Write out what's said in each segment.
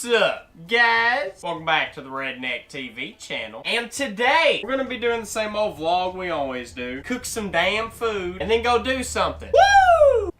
What's up, guys? Welcome back to the Redneck TV channel. And today, we're gonna be doing the same old vlog we always do. Cook some damn food, and then go do something. Woo!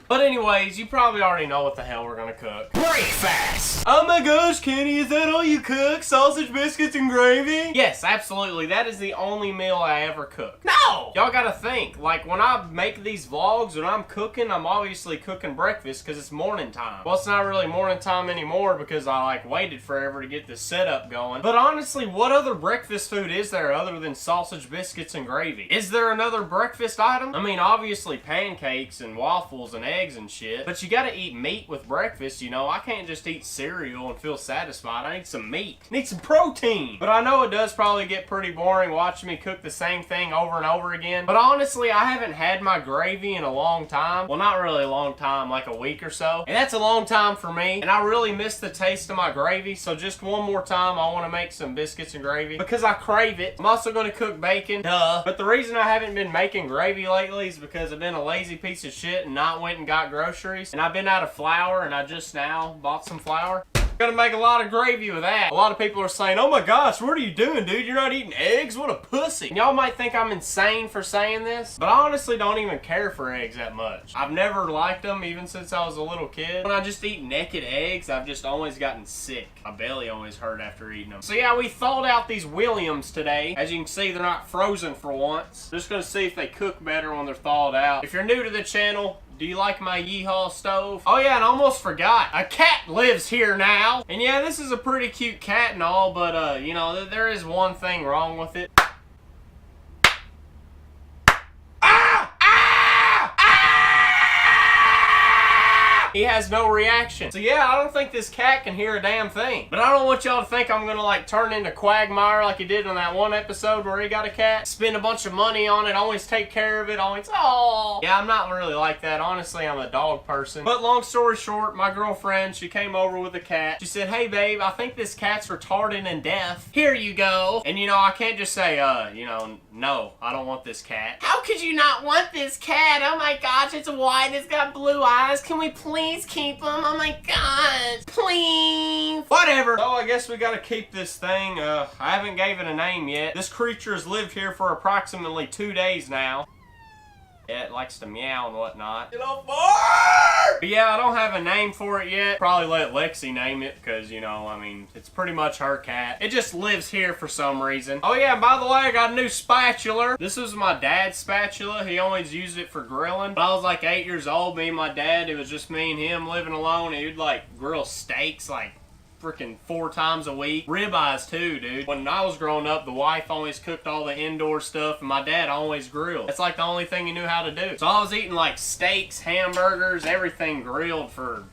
But anyways, you probably already know what the hell we're gonna cook. Breakfast! Oh my gosh, Kenny, is that all you cook? Sausage, biscuits, and gravy? Yes, absolutely. That is the only meal I ever cook. No! Y'all gotta think, like when I make these vlogs, when I'm cooking, I'm obviously cooking breakfast because it's morning time. Well, it's not really morning time anymore because I like waited forever to get this setup going. But honestly, what other breakfast food is there other than sausage, biscuits, and gravy? Is there another breakfast item? I mean, obviously pancakes and waffles and eggs and shit, but you gotta eat meat with breakfast, you know. I can't just eat cereal and feel satisfied. I need some meat. I need some protein. But I know it does probably get pretty boring watching me cook the same thing over and over again. But honestly, I haven't had my gravy in a long time. Well, not really a long time, like a week or so. And that's a long time for me. And I really miss the taste of my gravy. So just one more time, I want to make some biscuits and gravy because I crave it. I'm also going to cook bacon. Duh. But the reason I haven't been making gravy lately is because I've been a lazy piece of shit and not went and got groceries. And I've been out of flour and I just now bought some flour. Gonna make a lot of gravy with that. A lot of people are saying, oh my gosh, what are you doing, dude? You're not eating eggs? What a pussy. Y'all might think I'm insane for saying this, but I honestly don't even care for eggs that much. I've never liked them even since I was a little kid. When I just eat naked eggs, I've just always gotten sick. My belly always hurt after eating them. So yeah, we thawed out these Williams today. As you can see, they're not frozen for once. Just gonna see if they cook better when they're thawed out. If you're new to the channel, do you like my yeehaw stove? Oh yeah, and I almost forgot. A cat lives here now. And yeah, this is a pretty cute cat and all, but you know, there is one thing wrong with it. He has no reaction. So yeah, I don't think this cat can hear a damn thing. But I don't want y'all to think I'm gonna like turn into Quagmire like he did on that one episode where he got a cat. Spend a bunch of money on it, always take care of it, always, oh. Yeah, I'm not really like that. Honestly, I'm a dog person. But long story short, my girlfriend, she came over with a cat. She said, hey babe, I think this cat's retarded and deaf. Here you go. And you know, I can't just say, you know, no, I don't want this cat. How could you not want this cat? Oh my gosh, it's white, it's got blue eyes. Can we please keep him? Oh my god, please. Whatever. So I guess we gotta keep this thing. I haven't gave it a name yet. This creature has lived here for approximately 2 days now. Yeah, it likes to meow and whatnot. Get off board! But yeah, I don't have a name for it yet. Probably let Lexi name it because, you know, I mean, it's pretty much her cat. It just lives here for some reason. Oh yeah, and by the way, I got a new spatula. This is my dad's spatula. He always used it for grilling. When I was like 8 years old, me and my dad, it was just me and him living alone. He would like grill steaks like freaking 4 times a week. Ribeyes too, dude. When I was growing up, the wife always cooked all the indoor stuff and my dad always grilled. That's like the only thing he knew how to do. So I was eating like steaks, hamburgers, everything grilled for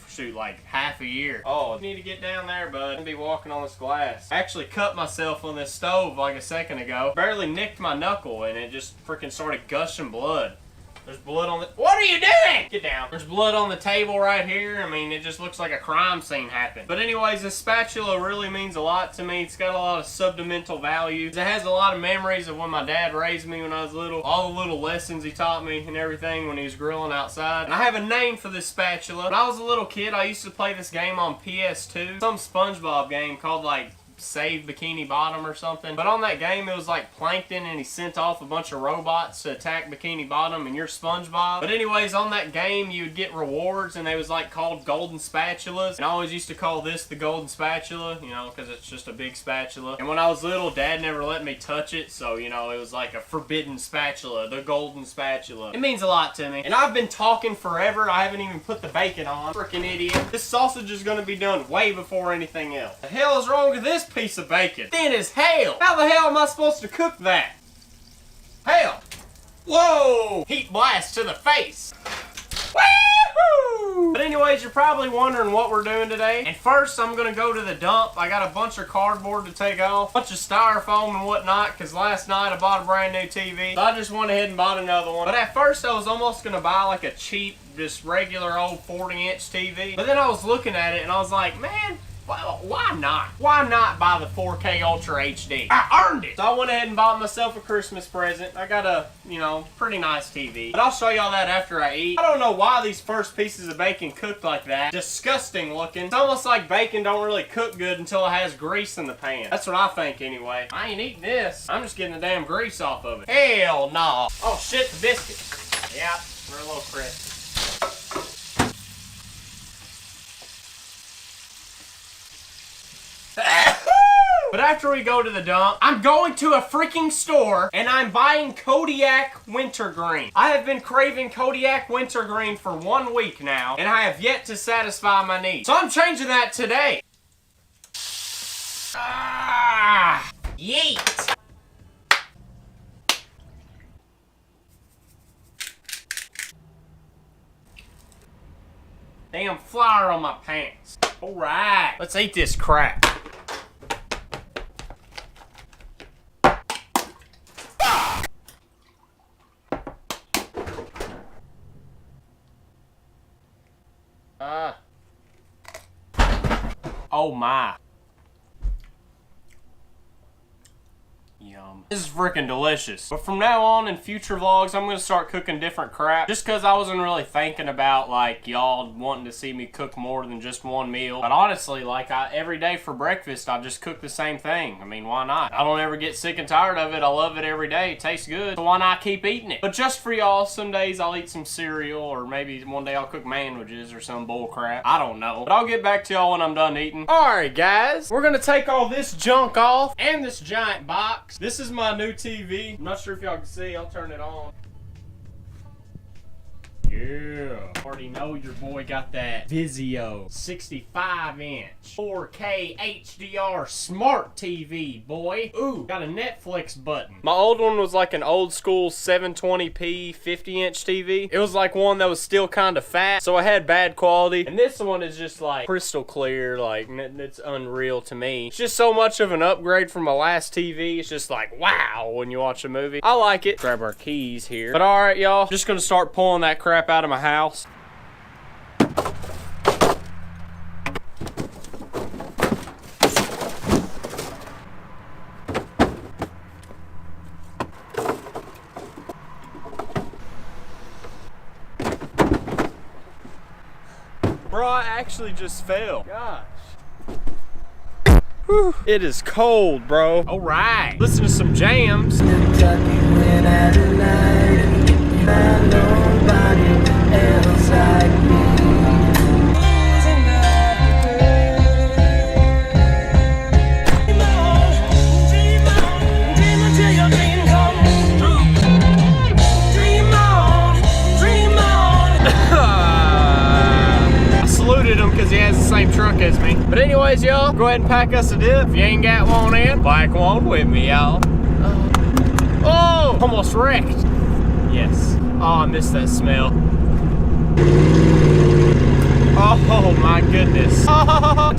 shoot, like half a year. Oh, you need to get down there, bud. I'm gonna be walking on this glass. I actually cut myself on this stove like a second ago. Barely nicked my knuckle and it just freaking started gushing blood. There's blood on the... What are you doing? Get down. There's blood on the table right here. I mean, it just looks like a crime scene happened. But anyways, this spatula really means a lot to me. It's got a lot of sentimental value. It has a lot of memories of when my dad raised me when I was little. All the little lessons he taught me and everything when he was grilling outside. And I have a name for this spatula. When I was a little kid, I used to play this game on PS2. Some SpongeBob game called like Save Bikini Bottom or something. But on that game, it was like Plankton and he sent off a bunch of robots to attack Bikini Bottom and you're SpongeBob. But anyways, on that game, you would get rewards and they was like called golden spatulas. And I always used to call this the golden spatula, you know, because it's just a big spatula. And when I was little, Dad never let me touch it. So, you know, it was like a forbidden spatula, the golden spatula. It means a lot to me. And I've been talking forever. I haven't even put the bacon on. Freaking idiot. This sausage is going to be done way before anything else. The hell is wrong with this piece of bacon? Thin as hell. How the hell am I supposed to cook that? Hell. Whoa! Heat blast to the face. Woo-hoo! But anyways, you're probably wondering what we're doing today. And first, I'm gonna go to the dump. I got a bunch of cardboard to take off, a bunch of styrofoam and whatnot, because last night I bought a brand new TV. So I just went ahead and bought another one. But at first, I was almost gonna buy like a cheap, just regular old 40-inch TV. But then I was looking at it and I was like, man, Well, why not? Why not buy the 4K Ultra HD? I earned it! So I went ahead and bought myself a Christmas present. I got a, you know, pretty nice TV. But I'll show y'all that after I eat. I don't know why these first pieces of bacon cooked like that. Disgusting looking. It's almost like bacon don't really cook good until it has grease in the pan. That's what I think anyway. I ain't eating this. I'm just getting the damn grease off of it. Hell no. Oh shit, the biscuit. Yeah, they're a little crisp. But after we go to the dump, I'm going to a freaking store and I'm buying Kodiak Wintergreen. I have been craving Kodiak Wintergreen for 1 week now, and I have yet to satisfy my needs. So I'm changing that today. Ah, yeet. Damn flour on my pants. All right, let's eat this crap. Oh my. Yum. This is freaking delicious. But from now on in future vlogs, I'm gonna start cooking different crap. Just cause I wasn't really thinking about like y'all wanting to see me cook more than just one meal. But honestly, like every day for breakfast, I just cook the same thing. I mean, why not? I don't ever get sick and tired of it. I love it every day. It tastes good. So why not keep eating it? But just for y'all, some days I'll eat some cereal, or maybe one day I'll cook sandwiches or some bull crap. I don't know. But I'll get back to y'all when I'm done eating. Alright guys, we're gonna take all this junk off and this giant box. This is my new TV. I'm not sure if y'all can see. I'll turn it on. Yeah. Already know your boy got that Vizio 65-inch 4K HDR smart TV, boy. Ooh, got a Netflix button. My old one was like an old school 720p 50-inch TV. It was like one that was still kind of fat, so I had bad quality. And this one is just like crystal clear, like it's unreal to me. It's just so much of an upgrade from my last TV. It's just like, wow, when you watch a movie. I like it. Grab our keys here. But all right, y'all, just gonna start pulling that crap out of my house. Bro, I actually just fell. Gosh. Whew. It is cold, bro. All right, listen to some jams. He has the same truck as me. But anyways, y'all, go ahead and pack us a dip. If you ain't got one in, pack one with me, y'all. Oh, almost wrecked. Yes. Oh, I missed that smell. Oh my goodness.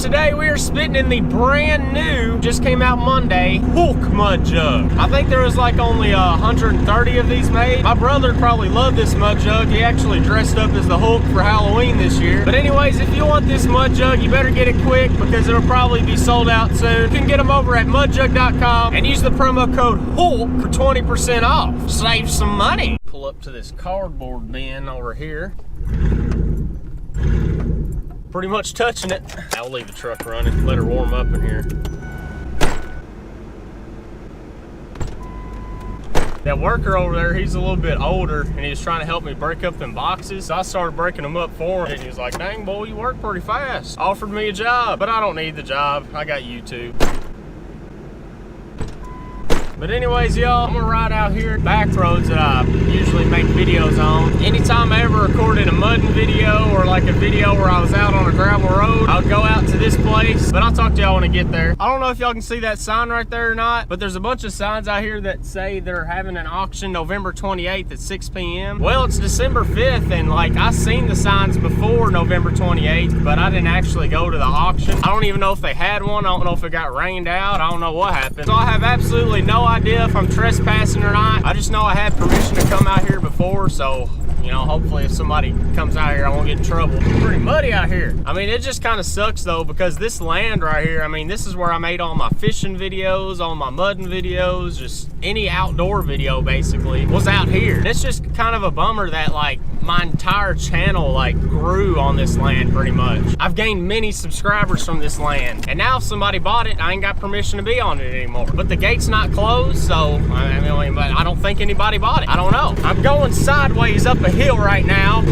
Today we are spitting in the brand new, just came out Monday, Hulk mud jug. I think there was like only 130 of these made. My brother probably loved this mud jug. He actually dressed up as the Hulk for Halloween this year. But anyways, if you want this mud jug, you better get it quick because it'll probably be sold out soon. You can get them over at mudjug.com and use the promo code HULK for 20% off. Save some money. Pull up to this cardboard bin over here. Pretty much touching it. I'll leave the truck running, let her warm up in here. That worker over there, he's a little bit older and he was trying to help me break up them boxes. So I started breaking them up for him and he was like, dang boy, you work pretty fast. Offered me a job, but I don't need the job. I got YouTube. But anyways, y'all, I'm gonna ride out here back roads that I usually make videos on. Anytime I ever recorded a mudding video or like a video where I was out on a gravel road, I would go out to this place, but I'll talk to y'all when I get there. I don't know if y'all can see that sign right there or not, but there's a bunch of signs out here that say they're having an auction November 28th at 6 p.m. Well, it's December 5th, and like I seen the signs before November 28th, but I didn't actually go to the auction. I don't even know if they had one. I don't know if it got rained out. I don't know what happened. So I have absolutely no idea if I'm trespassing or not. I just know I had permission to come out here before, so you know, hopefully if somebody comes out here, I won't get get in trouble. It's pretty muddy out here. I mean, it just kind of sucks though, because this land right here, I mean, this is where I made all my fishing videos, all my mudding videos, just any outdoor video basically was out here. And it's just kind of a bummer that like my entire channel like grew on this land pretty much. I've gained many subscribers from this land, and now if somebody bought it, I ain't got permission to be on it anymore. But the gate's not closed, so I mean, but I don't think anybody bought it. I don't know. I'm going sideways up a hill right now.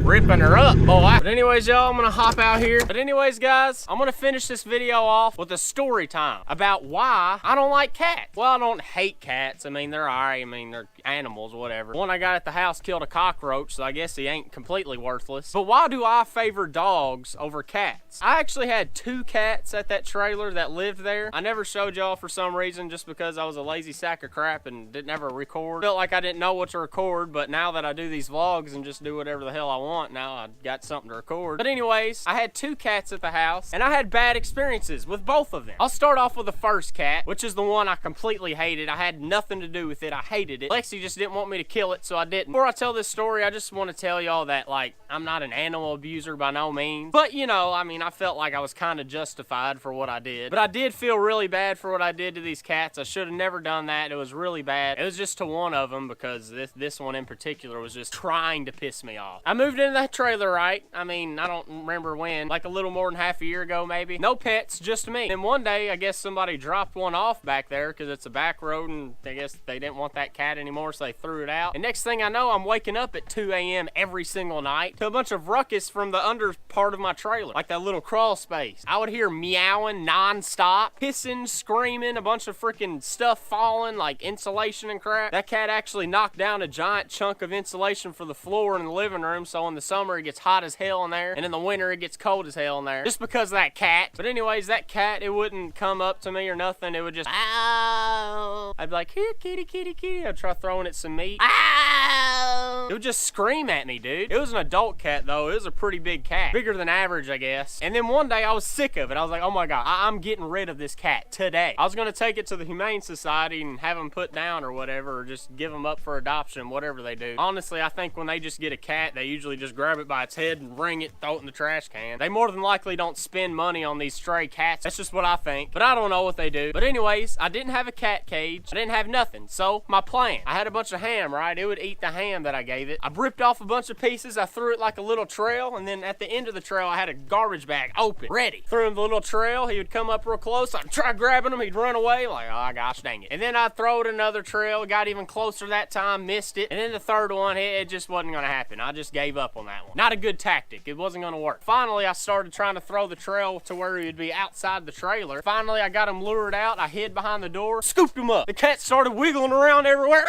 Ripping her up, boy. But anyways, y'all, I'm gonna hop out here. But anyways, guys, I'm gonna finish this video off with a story time about why I don't like cats. Well, I don't hate cats. I mean, they're alright. I mean, they're animals, whatever. One I got at the house killed a cockroach, so I guess he ain't completely worthless. But why do I favor dogs over cats? I actually had 2 cats at that trailer that lived there. I never showed y'all for some reason, just because I was a lazy sack of crap and didn't ever record. Felt like I didn't know what to record, but now that I do these vlogs and just do whatever the hell I want, now I got something to record. But anyways, I had 2 cats at the house, and I had bad experiences with both of them. I'll start off with the first cat, which is the one I completely hated. I had nothing to do with it. I hated it. Lexi just didn't want me to kill it, so I didn't. Before I tell this story, I just want to tell y'all that, like, I'm not an animal abuser by no means. But, you know, I mean, I felt like I was kind of justified for what I did. But I did feel really bad for what I did to these cats. I should have never done that. It was really bad. It was just to one of them, because this one in particular was just trying to piss me off. I moved into that trailer, right? I mean, I don't remember when, like a little more than half a year ago maybe. No pets, just me. And one day, I guess somebody dropped one off back there because it's a back road, and I guess they didn't want that cat anymore, so they threw it out. And next thing I know, I'm waking up at 2 a.m. every single night to a bunch of ruckus from the under part of my trailer, like that little crawl space. I would hear meowing non-stop, hissing, screaming, a bunch of freaking stuff falling, like insulation and crap. That cat actually knocked down a giant chunk of insulation for the floor in the living room, so in the summer it gets hot as hell in there, and in the winter it gets cold as hell in there, just because of that cat. But anyways, that cat, it wouldn't come up to me or nothing. It would just, ow. I'd be like, here, kitty, kitty, kitty. I'd try throwing it some meat. Ow. It would just scream at me, dude. It was an adult cat, though. It was a pretty big cat. Bigger than average, I guess. And then one day, I was sick of it. I was like, oh my God, I'm getting rid of this cat today. I was gonna take it to the Humane Society and have them put down or whatever, or just give them up for adoption, whatever they do. Honestly, I think when they just get a cat, they usually just grab it by its head and wring it, throw it in the trash can. They more than likely don't spend money on these stray cats. That's just what I think, but I don't know what they do. But anyways, I didn't have a cat cage. I didn't have nothing. So my plan, I had a bunch of ham, right? It would eat the ham that I gave it. I ripped off a bunch of pieces. I threw it like a little trail, and then at the end of the trail, I had a garbage bag open, ready. Threw him the little trail. He would come up real close. I'd try grabbing him. He'd run away. Like, oh gosh, dang it. And then I'd throw it another trail. Got even closer that time, missed it. And then the third one, it just wasn't gonna happen. I just gave up on that one. Not a good tactic. It wasn't gonna work. Finally, I started trying to throw the trail to where he would be outside the trailer. Finally, I got him lured out. I hid behind the door, scooped him up. The cat started wiggling around everywhere.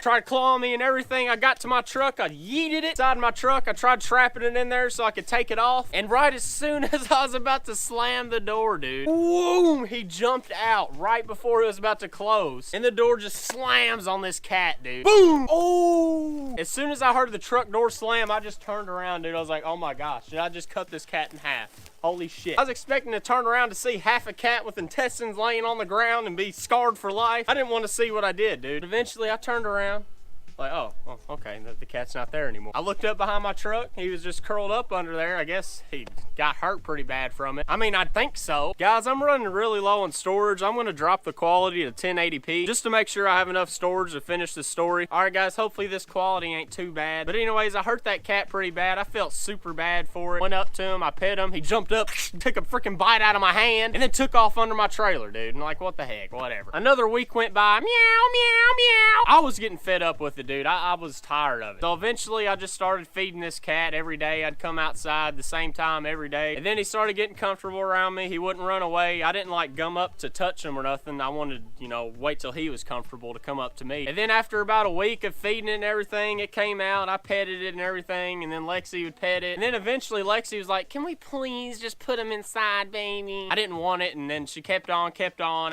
Tried clawing me and everything. I got to my truck. I yeeted it inside my truck. I tried trapping it in there so I could take it off. And right as soon as I was about to slam the door, dude, boom, he jumped out right before it was about to close. And the door just slams on this cat, dude. Boom! Oh! As soon as I heard the truck door slam, I just turned around, dude. I was like, oh my gosh, did I just cut this cat in half? Holy shit. I was expecting to turn around to see half a cat with intestines laying on the ground and be scarred for life. I didn't want to see what I did, dude. Eventually, I turned around. Like, oh, okay, the cat's not there anymore. I looked up behind my truck. He was just curled up under there. I guess he got hurt pretty bad from it. I mean, I think so. Guys, I'm running really low on storage. I'm gonna drop the quality to 1080p just to make sure I have enough storage to finish the story. All right, guys, hopefully this quality ain't too bad. But anyways, I hurt that cat pretty bad. I felt super bad for it. Went up to him, I pet him. He jumped up, took a freaking bite out of my hand, and then took off under my trailer, dude. And like, what the heck, whatever. Another week went by, meow, meow, meow. I was getting fed up with it, dude. I was tired of it. So eventually I just started feeding this cat every day. I'd come outside the same time every day. And then he started getting comfortable around me. He wouldn't run away. I didn't like gum up to touch him or nothing. I wanted, you know, wait till he was comfortable to come up to me. And then after about a week of feeding it and everything, it came out. I petted it and everything. And then Lexi would pet it. And then eventually Lexi was like, can we please just put him inside, baby? I didn't want it. And then she kept on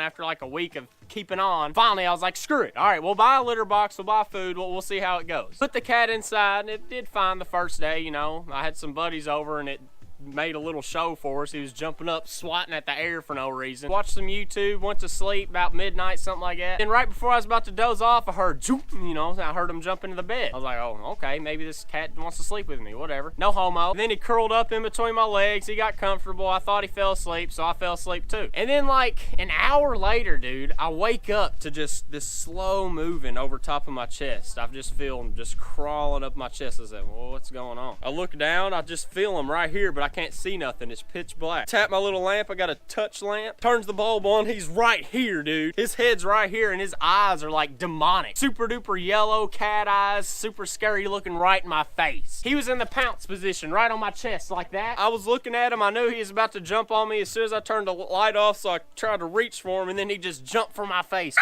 after like a week of keeping on. Finally, I was like, screw it. All right, we'll buy a litter box, we'll buy food, we'll see how it goes. Put the cat inside, and it did fine the first day, you know. I had some buddies over, and it made a little show for us. He was jumping up, swatting at the air for no reason. Watched some YouTube, went to sleep about midnight, something like that. And right before I was about to doze off, I heard, you know, I heard him jump into the bed. I was like, oh, okay, maybe this cat wants to sleep with me, whatever. No homo. And then he curled up in between my legs. He got comfortable. I thought he fell asleep, so I fell asleep too. And then like an hour later, dude, I wake up to just this slow moving over top of my chest. I just feel him just crawling up my chest. I said, well, what's going on? I look down, I just feel him right here, but I can't see nothing. It's pitch black. Tap my little lamp. I got a touch lamp. Turns the bulb on. He's right here, dude. His head's right here, and his eyes are like demonic. Super duper yellow cat eyes, super scary looking right in my face. He was in the pounce position right on my chest like that. I was looking at him. I knew he was about to jump on me as soon as I turned the light off, so I tried to reach for him, and then he just jumped for my face.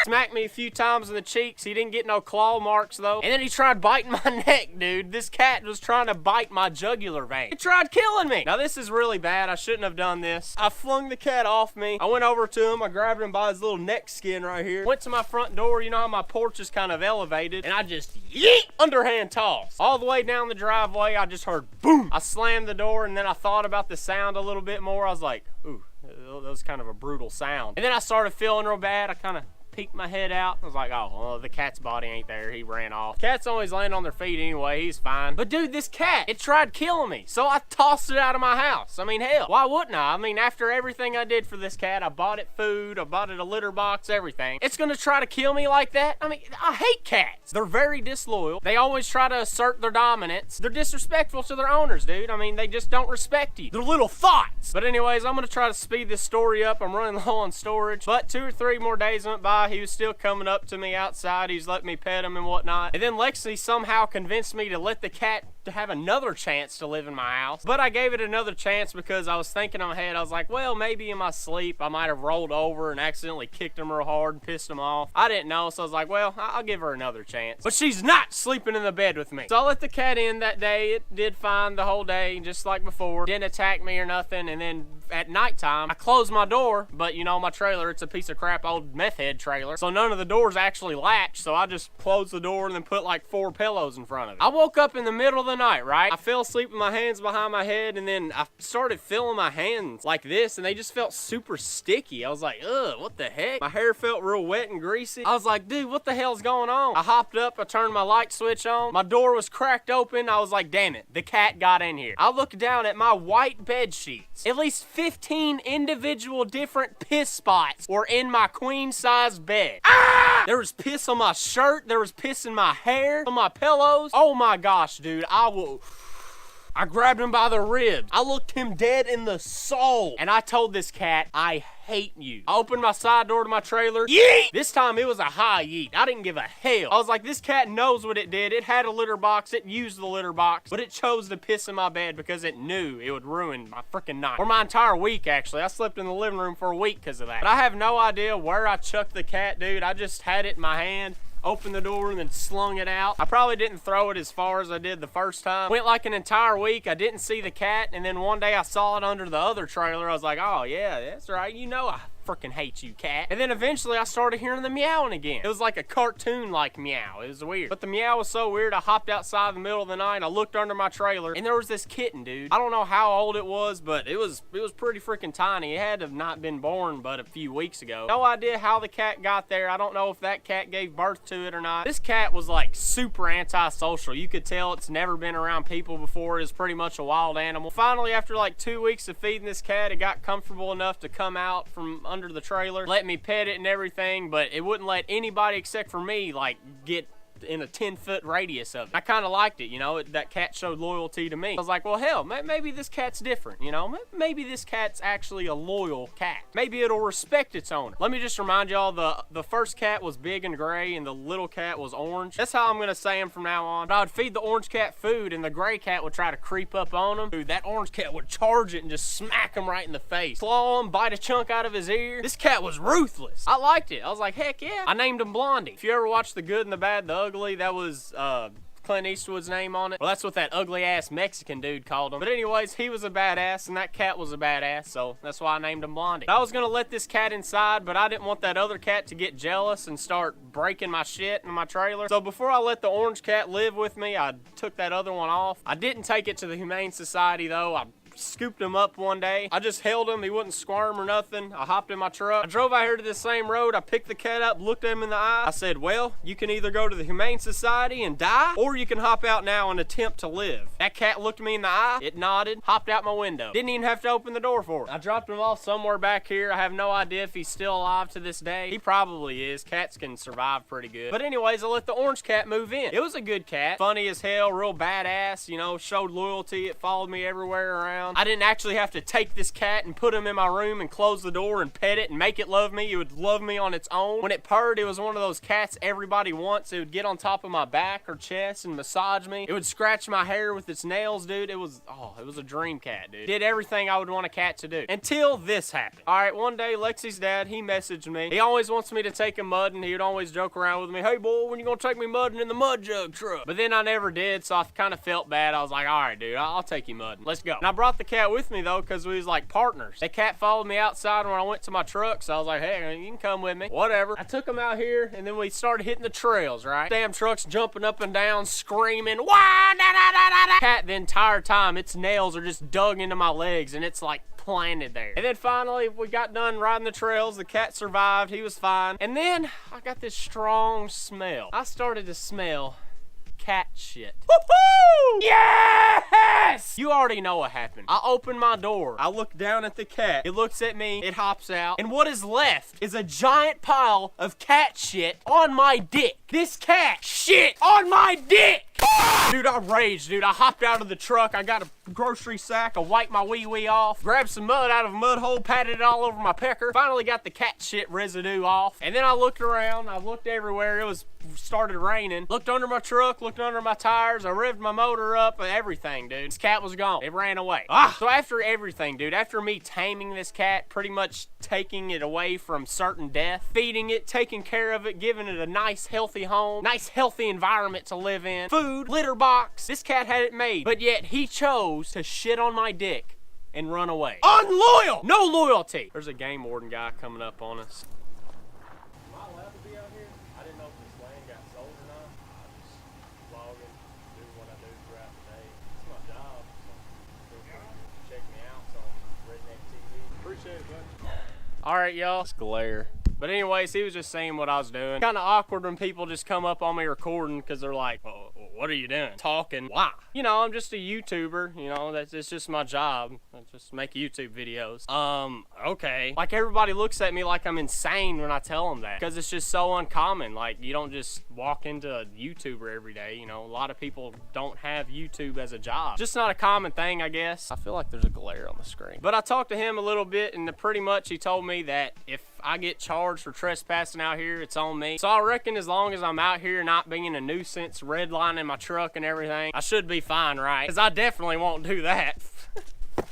Smacked me a few times in the cheeks. He didn't get no claw marks though. And then he tried biting my neck, dude. This cat was trying to bite my jugular vein. He tried killing me. Now this is really bad. I shouldn't have done this. I flung the cat off me. I went over to him. I grabbed him by his little neck skin right here. Went to my front door. You know how my porch is kind of elevated. And I just yeet, underhand toss. All the way down the driveway, I just heard boom. I slammed the door, and then I thought about the sound a little bit more. I was like, ooh, that was kind of a brutal sound. And then I started feeling real bad. I kind of peeked my head out. I was like, oh, well, the cat's body ain't there. He ran off. Cats always land on their feet anyway. He's fine. But dude, this cat, it tried killing me. So I tossed it out of my house. I mean, hell, why wouldn't I? I mean, after everything I did for this cat, I bought it food, I bought it a litter box, everything. It's gonna try to kill me like that? I mean, I hate cats. They're very disloyal. They always try to assert their dominance. They're disrespectful to their owners, dude. I mean, they just don't respect you. They're little thoughts. But anyways, I'm gonna try to speed this story up. I'm running low on storage. But 2 or 3 more days went by. He was still coming up to me outside. He's letting me pet him and whatnot. And then Lexi somehow convinced me to let the cat to have another chance to live in my house. But I gave it another chance because I was thinking in my head, I was like, well, maybe in my sleep I might have rolled over and accidentally kicked him real hard and pissed him off. I didn't know, so I was like, well, I'll give her another chance. But she's not sleeping in the bed with me. So I let the cat in that day. It did fine the whole day, just like before. Didn't attack me or nothing. And then at nighttime, I closed my door, but you know, my trailer, it's a piece of crap old meth head trailer. So none of the doors actually latch. So I just closed the door and then put like 4 pillows in front of it. I woke up in the middle of the night, right? I fell asleep with my hands behind my head, and then I started feeling my hands like this, and they just felt super sticky. I was like, ugh, what the heck? My hair felt real wet and greasy. I was like, dude, what the hell's going on? I hopped up, I turned my light switch on. My door was cracked open. I was like, damn it, the cat got in here. I looked down at my white bed sheets. At least 15 individual different piss spots were in my queen size bed. Ah! There was piss on my shirt. There was piss in my hair, on my pillows. Oh my gosh, dude, I grabbed him by the ribs. I looked him dead in the soul. And I told this cat, I hate you. I opened my side door to my trailer. Yeet! This time it was a high yeet. I didn't give a hell. I was like, this cat knows what it did. It had a litter box. It used the litter box. But it chose to piss in my bed because it knew it would ruin my freaking night. Or my entire week, actually. I slept in the living room for a week because of that. But I have no idea where I chucked the cat, dude. I just had it in my hand, opened the door, and then slung it out. I probably didn't throw it as far as I did the first time. Went like an entire week. I didn't see the cat, and then one day I saw it under the other trailer. I was like, oh yeah, that's right. You know I freaking hate you, cat. And then eventually I started hearing the meowing again. It was like a cartoon-like meow. It was weird. But the meow was so weird, I hopped outside in the middle of the night, I looked under my trailer, and there was this kitten, dude. I don't know how old it was, but it was pretty freaking tiny. It had to have not been born but a few weeks ago. No idea how the cat got there. I don't know if that cat gave birth to it or not. This cat was like super antisocial. You could tell it's never been around people before. It was pretty much a wild animal. Finally, after like 2 weeks of feeding this cat, it got comfortable enough to come out from under the trailer, let me pet it and everything, but it wouldn't let anybody except for me like get in a 10-foot radius of it. I kind of liked it, you know, that cat showed loyalty to me. I was like, well, hell, maybe this cat's different, you know? Maybe this cat's actually a loyal cat. Maybe it'll respect its owner. Let me just remind y'all, the first cat was big and gray, and the little cat was orange. That's how I'm gonna say him from now on. But I would feed the orange cat food, and the gray cat would try to creep up on him. Dude, that orange cat would charge it and just smack him right in the face. Claw him, bite a chunk out of his ear. This cat was ruthless. I liked it. I was like, heck yeah. I named him Blondie. If you ever watched The Good and the Bad, the Ugly, that was Clint Eastwood's name on it. Well, that's what that ugly ass Mexican dude called him. But anyways, he was a badass, and that cat was a badass, so that's why I named him Blondie. I was gonna let this cat inside, but I didn't want that other cat to get jealous and start breaking my shit in my trailer. So before I let the orange cat live with me, I took that other one off. I didn't take it to the Humane Society though. I scooped him up one day. I just held him. He wouldn't squirm or nothing. I hopped in my truck. I drove out here to this same road. I picked the cat up, looked him in the eye. I said, well, you can either go to the Humane Society and die, or you can hop out now and attempt to live. That cat looked me in the eye. It nodded, hopped out my window. Didn't even have to open the door for it. I dropped him off somewhere back here. I have no idea if he's still alive to this day. He probably is. Cats can survive pretty good. But anyways, I let the orange cat move in. It was a good cat. Funny as hell, real badass, you know, showed loyalty. It followed me everywhere around. I didn't actually have to take this cat and put him in my room and close the door and pet it and make it love me. It would love me on its own. When it purred, it was one of those cats everybody wants. It would get on top of my back or chest and massage me. It would scratch my hair with its nails, dude. It was a dream cat, dude. Did everything I would want a cat to do. Until this happened. All right, one day, Lexi's dad, he messaged me. He always wants me to take him mudding. He would always joke around with me, hey, boy, when you gonna take me mudding in the mud jug truck? But then I never did, so I kind of felt bad. I was like, all right, dude, I'll take you mudding. Let's go. And I brought the cat with me, though, because we was like partners. The cat followed me outside when I went to my truck, so I was like, hey, you can come with me. Whatever. I took him out here, and then we started hitting the trails, right? Damn truck's jumping up and down, screaming, wah, da, da, da, da, da. Cat, the entire time, its nails are just dug into my legs, and it's like planted there. And then finally, we got done riding the trails. The cat survived. He was fine. And then I got this strong smell. I started to smell cat shit. Woohoo! Yes! You already know what happened. I opened my door. I look down at the cat. It looks at me. It hops out. And what is left is a giant pile of cat shit on my dick. This cat shit on my dick! Dude, I raged, dude. I hopped out of the truck. I got a grocery sack. I wiped my wee-wee off. Grabbed some mud out of a mud hole. Patted it all over my pecker. Finally got the cat shit residue off. And then I looked around. I looked everywhere. It was started raining. Looked under my truck. Looked under my tires. I revved my motor up. Everything, dude. This cat was gone. It ran away. So after everything, dude, after me taming this cat, pretty much taking it away from certain death, feeding it, taking care of it, giving it a nice, healthy home, nice, healthy environment to live in, food, litter box. This cat had it made, but yet he chose to shit on my dick and run away. Unloyal! No loyalty! There's a game warden guy coming up on us. Am I allowed to be out here? I didn't know if this land got sold or not. I just vlogging, doing what I do throughout the day. It's my job, so feel free to check me out on Redneck TV. Appreciate it, buddy. All right, y'all. It's glare. But anyways, he was just saying what I was doing. Kind of awkward when people just come up on me recording because they're like, well, what are you doing? Talking. Why? You know, I'm just a YouTuber. You know, it's just my job. I just make YouTube videos. Okay. Like, everybody looks at me like I'm insane when I tell them that. Because it's just so uncommon. Like, you don't just walk into a YouTuber every day. You know, a lot of people don't have YouTube as a job. Just not a common thing, I guess. I feel like there's a glare on the screen. But I talked to him a little bit, and pretty much he told me that if I get charged for trespassing out here, it's on me. So I reckon as long as I'm out here not being a nuisance, redlining my truck and everything, I should be fine, right? Because I definitely won't do that.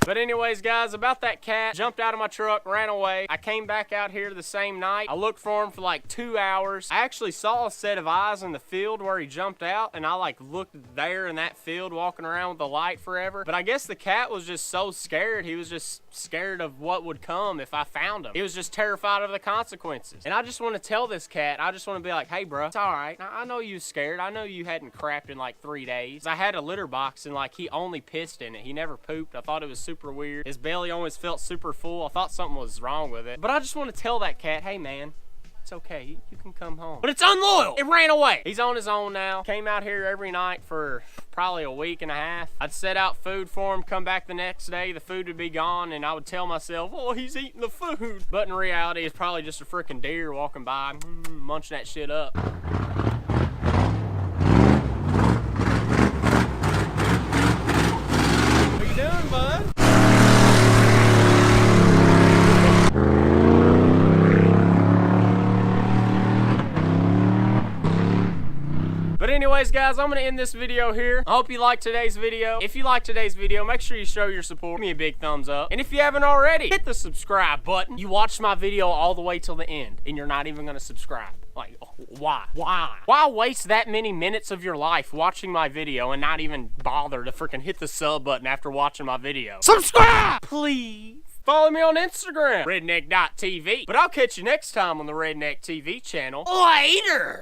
But anyways, guys, about that cat, jumped out of my truck, ran away. I came back out here the same night. I looked for him for like 2 hours. I actually saw a set of eyes in the field where he jumped out, and I like looked there in that field walking around with the light forever. But I guess the cat was just so scared. He was just scared of what would come if I found him. He was just terrified of the consequences. And I just want to tell this cat, I just want to be like, hey, bro, it's all right. I know you was scared. I know you hadn't crapped in like 3 days. I had a litter box, and like he only pissed in it. He never pooped. I thought it was super weird. His belly always felt super full. I thought something was wrong with it. But I just want to tell that cat, hey man, it's okay, you can come home. But it's unloyal. It ran away. He's on his own now. Came out here every night for probably a week and a half. I'd set out food for him, come back the next day, the food would be gone, and I would tell myself, oh, he's eating the food. But in reality, it's probably just a freaking deer walking by, munching that shit up. What you doing, bud? But anyways, guys, I'm going to end this video here. I hope you liked today's video. If you liked today's video, make sure you show your support. Give me a big thumbs up. And if you haven't already, hit the subscribe button. You watched my video all the way till the end, and you're not even going to subscribe. Like, why? Why waste that many minutes of your life watching my video and not even bother to freaking hit the sub button after watching my video? Subscribe! Please. Follow me on Instagram, redneck.tv. But I'll catch you next time on the Redneck TV channel. Later!